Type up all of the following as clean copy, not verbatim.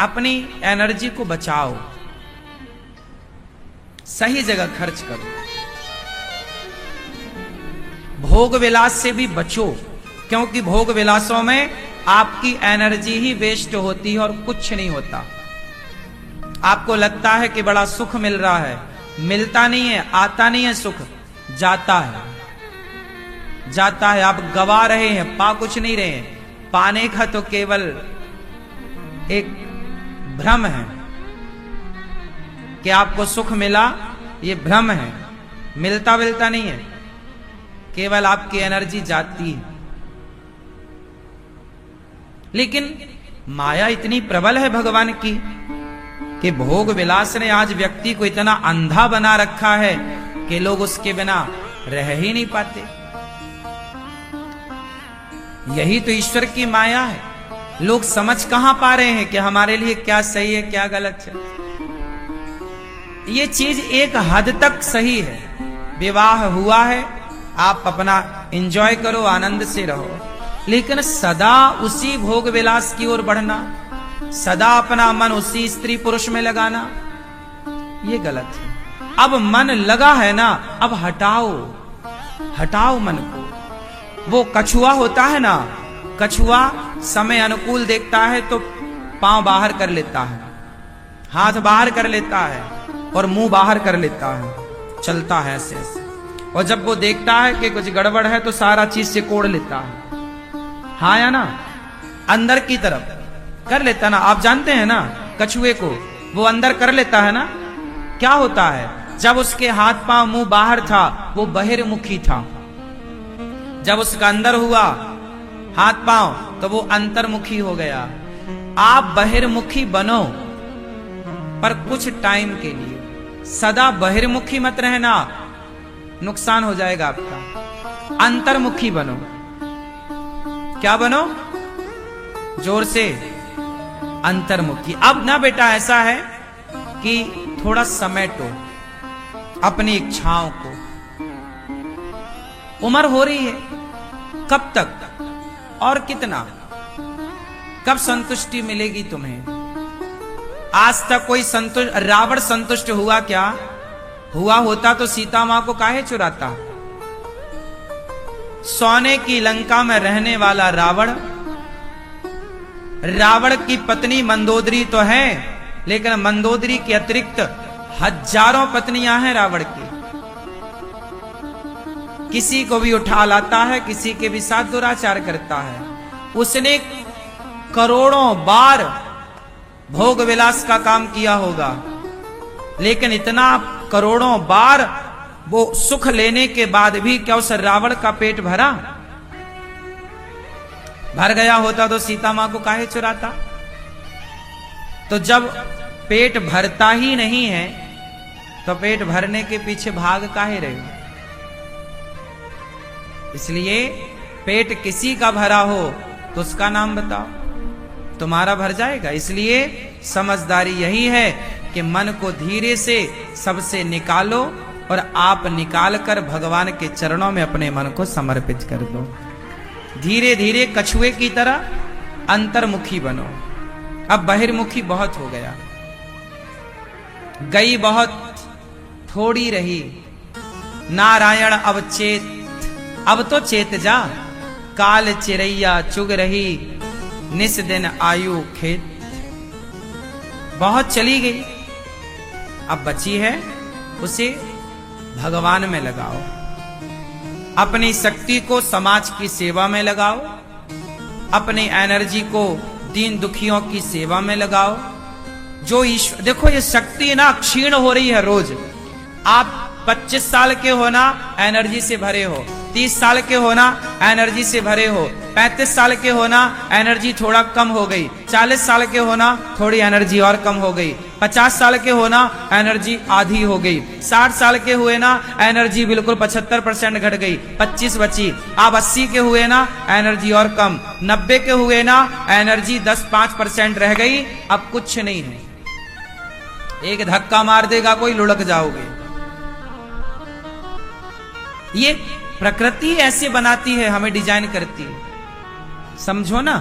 अपनी एनर्जी को बचाओ, सही जगह खर्च करो। भोग विलास से भी बचो, क्योंकि भोग विलासों में आपकी एनर्जी ही वेस्ट होती है और कुछ नहीं होता। आपको लगता है कि बड़ा सुख मिल रहा है, मिलता नहीं है, आता नहीं है सुख, जाता है, जाता है। आप गवा रहे हैं, पा कुछ नहीं रहे हैं। पाने का तो केवल एक भ्रम है कि आपको सुख मिला, ये भ्रम है, मिलता मिलता नहीं है, केवल आपकी एनर्जी जाती है। लेकिन माया इतनी प्रबल है भगवान की कि भोग विलास ने आज व्यक्ति को इतना अंधा बना रखा है कि लोग उसके बिना रह ही नहीं पाते। यही तो ईश्वर की माया है। लोग समझ कहां पा रहे हैं कि हमारे लिए क्या सही है, क्या गलत है। ये चीज एक हद तक सही है। विवाह हुआ है, आप अपना एंजॉय करो, आनंद से रहो, लेकिन सदा उसी भोग विलास की ओर बढ़ना, सदा अपना मन उसी स्त्री पुरुष में लगाना, ये गलत है। अब मन लगा है ना, अब हटाओ, हटाओ मन को। वो कछुआ होता है ना, कछुआ समय अनुकूल देखता है तो पांव बाहर कर लेता है, हाथ बाहर कर लेता है और मुंह बाहर कर लेता है, चलता है ऐसे ऐसे। और जब वो देखता है कि कुछ गड़बड़ है तो सारा चीज से कोड़ लेता है, हाँ या ना, अंदर की तरफ कर लेता ना। आप जानते हैं ना कछुए को, वो अंदर कर लेता है ना। क्या होता है, जब उसके हाथ पांव मुंह बाहर था वो बहिर्मुखी था, जब उसका अंदर हुआ हाथ पांव तो वो अंतर्मुखी हो गया। आप बहिर्मुखी बनो, पर कुछ टाइम के लिए। सदा बहिर्मुखी मत रहना, नुकसान हो जाएगा आपका। अंतर्मुखी बनो। क्या बनो? जोर से, अंतर्मुखी। अब ना बेटा ऐसा है कि थोड़ा समेटो अपनी इच्छाओं को। उम्र हो रही है, कब तक और कितना, कब संतुष्टि मिलेगी तुम्हें? आज तक कोई संतुष्ट, रावण संतुष्ट हुआ क्या? हुआ होता तो सीता मां को काहे चुराता? सोने की लंका में रहने वाला रावण, रावण की पत्नी मंदोदरी तो है, लेकिन मंदोदरी के अतिरिक्त हजारों पत्नियां हैं रावण की। किसी को भी उठा लाता है, किसी के भी साथ दुराचार करता है। उसने करोड़ों बार भोग विलास का काम किया होगा, लेकिन इतना करोड़ों बार वो सुख लेने के बाद भी क्या उस रावण का पेट भरा? भर गया होता तो सीता मां को काहे चुराता? तो जब पेट भरता ही नहीं है तो पेट भरने के पीछे भाग काहे रहे हो? इसलिए पेट किसी का भरा हो तो उसका नाम बताओ, तुम्हारा भर जाएगा। इसलिए समझदारी यही है कि मन को धीरे से सबसे निकालो और आप निकालकर भगवान के चरणों में अपने मन को समर्पित कर दो। धीरे धीरे कछुए की तरह अंतर्मुखी बनो। अब बहिर्मुखी बहुत हो गया, गई बहुत, थोड़ी रही। नारायण अब चेत, अब तो चेत जा। काल चिरैया चुग रही, निस दिन आयु खेत। बहुत चली गई, अब बची है, उसे भगवान में लगाओ। अपनी शक्ति को समाज की सेवा में लगाओ, अपनी एनर्जी को दीन दुखियों की सेवा में लगाओ। जो ईश्वर, देखो ये शक्ति ना क्षीण हो रही है रोज। आप 25 साल के होना एनर्जी से भरे हो, 30 साल के होना एनर्जी से भरे हो, 35 साल के होना एनर्जी थोड़ा कम हो गई, 40 साल के होना थोड़ी एनर्जी और कम हो गई, 50 साल के होना एनर्जी आधी हो गई, 60 साल के हुए ना एनर्जी बिल्कुल 75% घट गई, 25 बची। आप 80 के हुए ना एनर्जी और कम, 90 के हुए ना एनर्जी 10-5% रह गई, अब कुछ नहीं है। एक धक्का मार देगा कोई, लुढ़क जाओगे। ये प्रकृति ऐसे बनाती है, हमें डिजाइन करती है, समझो ना।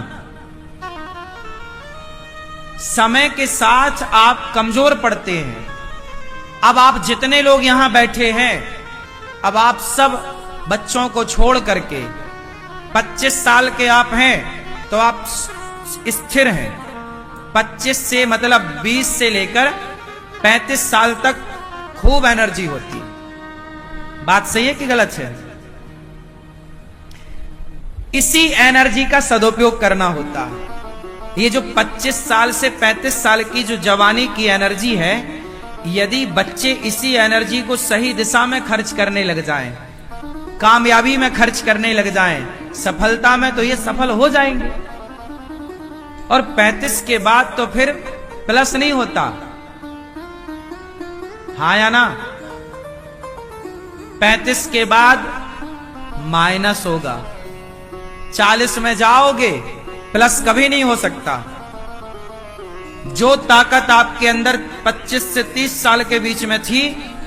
समय के साथ आप कमजोर पड़ते हैं। अब आप जितने लोग यहां बैठे हैं, अब आप सब बच्चों को छोड़ करके 25 साल के आप हैं तो आप स्थिर हैं। 25 से मतलब 20 से लेकर 35 साल तक खूब एनर्जी होती है। बात सही है कि गलत है? इसी एनर्जी का सदुपयोग करना होता है। ये जो 25 साल से 35 साल की जो जवानी की एनर्जी है, यदि बच्चे इसी एनर्जी को सही दिशा में खर्च करने लग जाएं, कामयाबी में खर्च करने लग जाएं, सफलता में, तो ये सफल हो जाएंगे। और 35 के बाद तो फिर प्लस नहीं होता, हाँ या ना? 35 के बाद माइनस होगा। 40 में जाओगे, प्लस कभी नहीं हो सकता। जो ताकत आपके अंदर 25 से 30 साल के बीच में थी,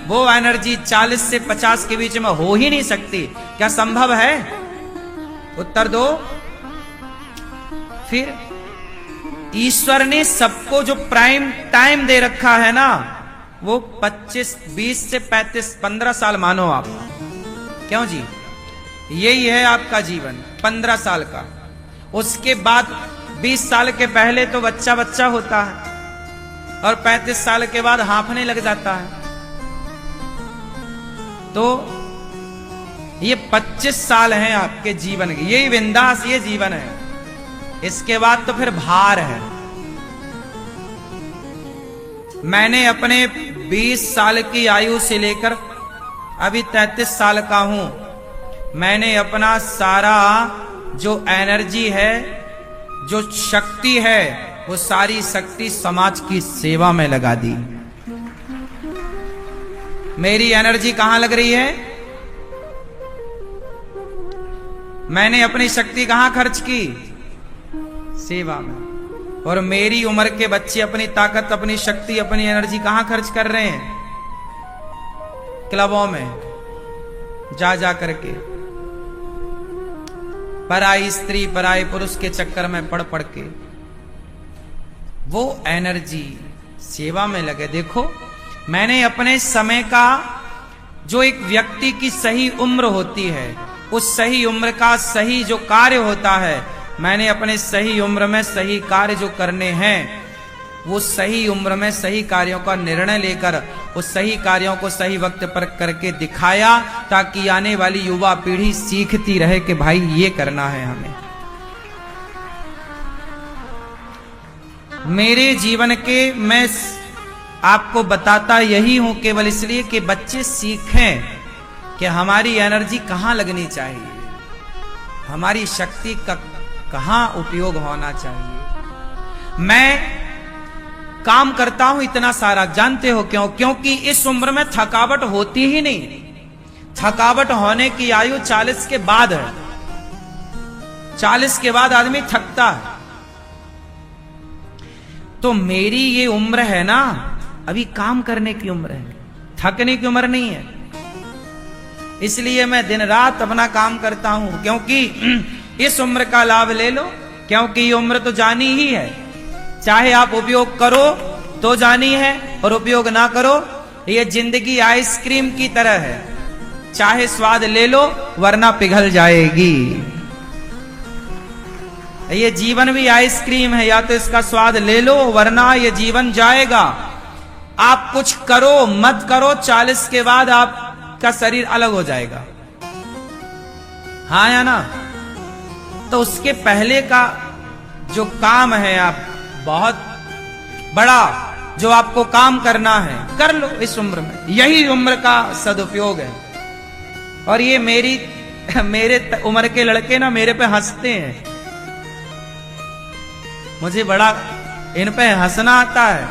वो एनर्जी 40 से 50 के बीच में हो ही नहीं सकती। क्या संभव है? उत्तर दो। फिर ईश्वर ने सबको जो प्राइम टाइम दे रखा है ना, वो 25, 20 से 35, 15 साल मानो आप। क्यों जी? यही है आपका जीवन, 15 साल का। उसके बाद 20 साल के पहले तो बच्चा बच्चा होता है और 35 साल के बाद हांफने लग जाता है। तो ये 25 साल हैं आपके जीवन के, यही बिंदास ये जीवन है। इसके बाद तो फिर भार है। मैंने अपने 20 साल की आयु से लेकर अभी 33 साल का हूं, मैंने अपना सारा जो एनर्जी है, जो शक्ति है, वो सारी शक्ति समाज की सेवा में लगा दी। मेरी एनर्जी कहां लग रही है? मैंने अपनी शक्ति कहां खर्च की? सेवा में। और मेरी उम्र के बच्चे अपनी ताकत, अपनी शक्ति, अपनी एनर्जी कहां खर्च कर रहे हैं? क्लबों में जा करके, पराई स्त्री पराई पुरुष के चक्कर में पड़ के वो एनर्जी सेवा में लगे। देखो, मैंने अपने समय का, जो एक व्यक्ति की सही उम्र होती है, उस सही उम्र का सही जो कार्य होता है, मैंने अपने सही उम्र में सही कार्य जो करने हैं, वो सही उम्र में सही कार्यों का निर्णय लेकर उस सही कार्यों को सही वक्त पर करके दिखाया, ताकि आने वाली युवा पीढ़ी सीखती रहे कि भाई ये करना है हमें। मेरे जीवन के मैं आपको बताता यही हूं केवल इसलिए कि बच्चे सीखें कि हमारी एनर्जी कहां लगनी चाहिए, हमारी शक्ति का कहां उपयोग होना चाहिए। मैं काम करता हूं इतना सारा, जानते हो क्यों? क्योंकि इस उम्र में थकावट होती ही नहीं। थकावट होने की आयु 40 के बाद है। 40 के बाद आदमी थकता है। तो मेरी ये उम्र है ना, अभी काम करने की उम्र है, थकने की उम्र नहीं है। इसलिए मैं दिन रात अपना काम करता हूं, क्योंकि इस उम्र का लाभ ले लो, क्योंकि ये उम्र तो जानी ही है। चाहे आप उपयोग करो तो जानी है, और उपयोग ना करो, ये जिंदगी आइसक्रीम की तरह है, चाहे स्वाद ले लो वरना पिघल जाएगी। ये जीवन भी आइसक्रीम है, या तो इसका स्वाद ले लो वरना ये जीवन जाएगा। आप कुछ करो मत करो, 40 के बाद आपका शरीर अलग हो जाएगा, हाँ या ना? तो उसके पहले का जो काम है, आप बहुत बड़ा जो आपको काम करना है, कर लो इस उम्र में। यही उम्र का सदुपयोग है। और ये मेरे उम्र के लड़के ना मेरे पे हंसते हैं, मुझे बड़ा इन पे हंसना आता है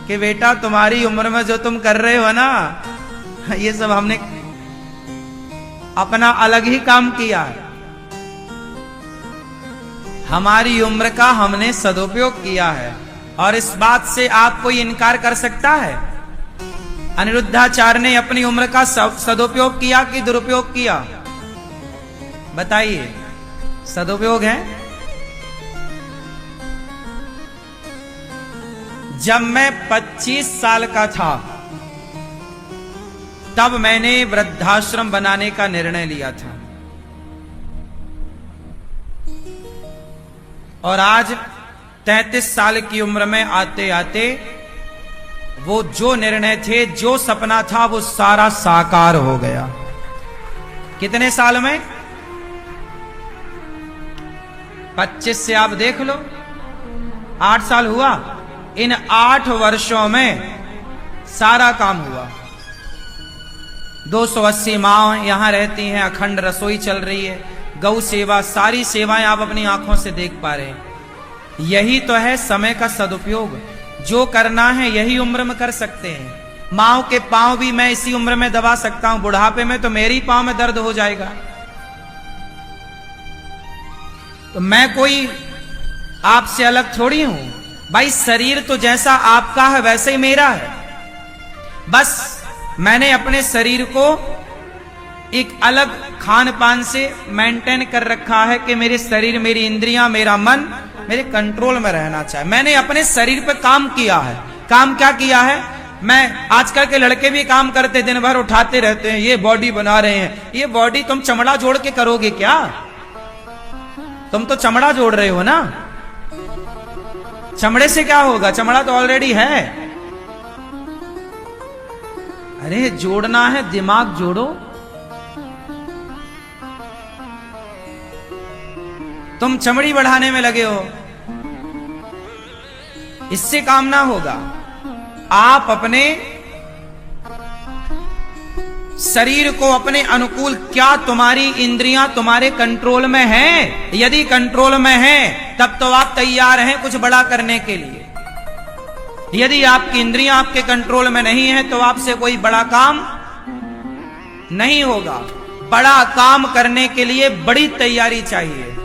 कि बेटा तुम्हारी उम्र में जो तुम कर रहे हो ना, ये सब हमने अपना अलग ही काम किया है। हमारी उम्र का हमने सदुपयोग किया है, और इस बात से आप कोई इनकार कर सकता है? अनिरुद्धाचार्य ने अपनी उम्र का सदुपयोग किया कि दुरुपयोग किया? बताइए। सदुपयोग है। जब मैं 25 साल का था तब मैंने वृद्धाश्रम बनाने का निर्णय लिया था, और आज 33 साल की उम्र में आते आते वो जो निर्णय थे, जो सपना था, वो सारा साकार हो गया। कितने साल में? 25 से आप देख लो, 8 साल हुआ। इन 8 वर्षों में सारा काम हुआ। 280 माँ यहां रहती हैं, अखंड रसोई चल रही है, गौ सेवा, सारी सेवाएं आप अपनी आंखों से देख पा रहे हैं। यही तो है समय का सदुपयोग। जो करना है यही उम्र में कर सकते हैं। माओ के पांव भी मैं इसी उम्र में दबा सकता हूं, बुढ़ापे में तो मेरी पांव में दर्द हो जाएगा। तो मैं कोई आपसे अलग थोड़ी हूं भाई। शरीर तो जैसा आपका है वैसे ही मेरा है। बस मैंने अपने शरीर को एक अलग खान पान से मेंटेन कर रखा है कि मेरे शरीर, मेरी इंद्रियां, मेरा मन मेरे कंट्रोल में रहना चाहिए। मैंने अपने शरीर पे काम किया है। काम क्या किया है? मैं, आजकल के लड़के भी काम करते, दिन भर उठाते रहते हैं, ये बॉडी बना रहे हैं। ये बॉडी तुम चमड़ा जोड़ के करोगे क्या? तुम तो चमड़ा जोड़ रहे हो ना। चमड़े से क्या होगा? चमड़ा तो ऑलरेडी है। अरे जोड़ना है, दिमाग जोड़ो। तुम चमड़ी बढ़ाने में लगे हो, इससे काम ना होगा। आप अपने शरीर को अपने अनुकूल, क्या तुम्हारी इंद्रियां तुम्हारे कंट्रोल में हैं? यदि कंट्रोल में हैं तब तो आप तैयार हैं कुछ बड़ा करने के लिए। यदि आपकी इंद्रियां आपके कंट्रोल में नहीं है तो आपसे कोई बड़ा काम नहीं होगा। बड़ा काम करने के लिए बड़ी तैयारी चाहिए।